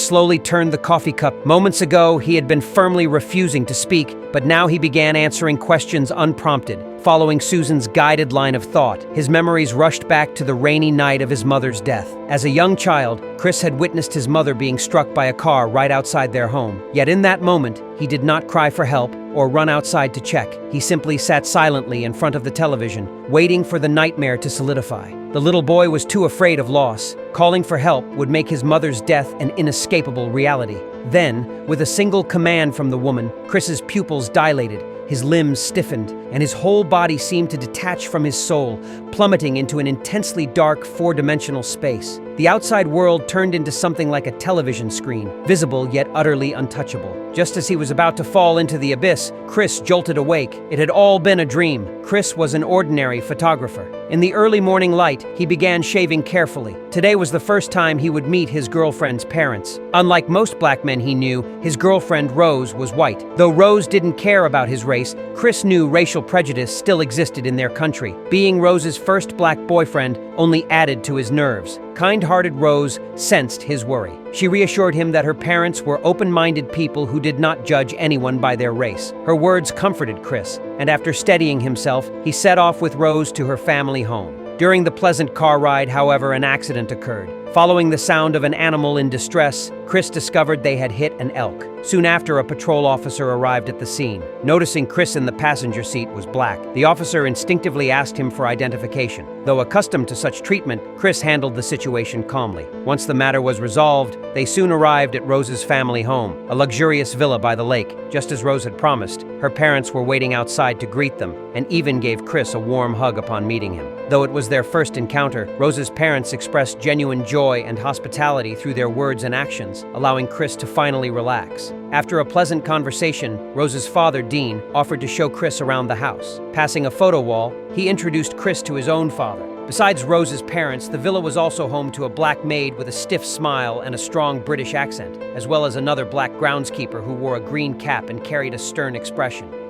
slowly turned the coffee cup. Moments ago, he had been firmly refusing to speak, but now he began answering questions unprompted, following Susan's guided line of thought. His memories rushed back to the rainy night of his mother's death. As a young child, Chris had witnessed his mother being struck by a car right outside their home. Yet in that moment, he did not cry for help or run outside to check. He simply sat silently in front of the television, waiting for the nightmare to solidify. The little boy was too afraid of loss. Calling for help would make his mother's death an inescapable reality. Then, with a single command from the woman, Chris's pupils dilated, his limbs stiffened, and his whole body seemed to detach from his soul, plummeting into an intensely dark, four-dimensional space. The outside world turned into something like a television screen, visible yet utterly untouchable. Just as he was about to fall into the abyss, Chris jolted awake. It had all been a dream. Chris was an ordinary photographer. In the early morning light, he began shaving carefully. Today was the first time he would meet his girlfriend's parents. Unlike most black men he knew, his girlfriend Rose was white. Though Rose didn't care about his race, Chris knew racial prejudice still existed in their country. Being Rose's first black boyfriend only added to his nerves. Kind-hearted Rose sensed his worry. She reassured him that her parents were open-minded people who did not judge anyone by their race. Her words comforted Chris, and after steadying himself, he set off with Rose to her family home. During the pleasant car ride, however, an accident occurred. Following the sound of an animal in distress, Chris discovered they had hit an elk. Soon after, a patrol officer arrived at the scene. Noticing Chris in the passenger seat was black, the officer instinctively asked him for identification. Though accustomed to such treatment, Chris handled the situation calmly. Once the matter was resolved, they soon arrived at Rose's family home, a luxurious villa by the lake. Just as Rose had promised, her parents were waiting outside to greet them, and even gave Chris a warm hug upon meeting him. Though it was their first encounter, Rose's parents expressed genuine joy and hospitality through their words and actions, allowing Chris to finally relax. After a pleasant conversation, Rose's father, Dean, offered to show Chris around the house. Passing a photo wall, he introduced Chris to his own father. Besides Rose's parents, the villa was also home to a black maid with a stiff smile and a strong British accent, as well as another black groundskeeper who wore a green cap and carried a stern expression.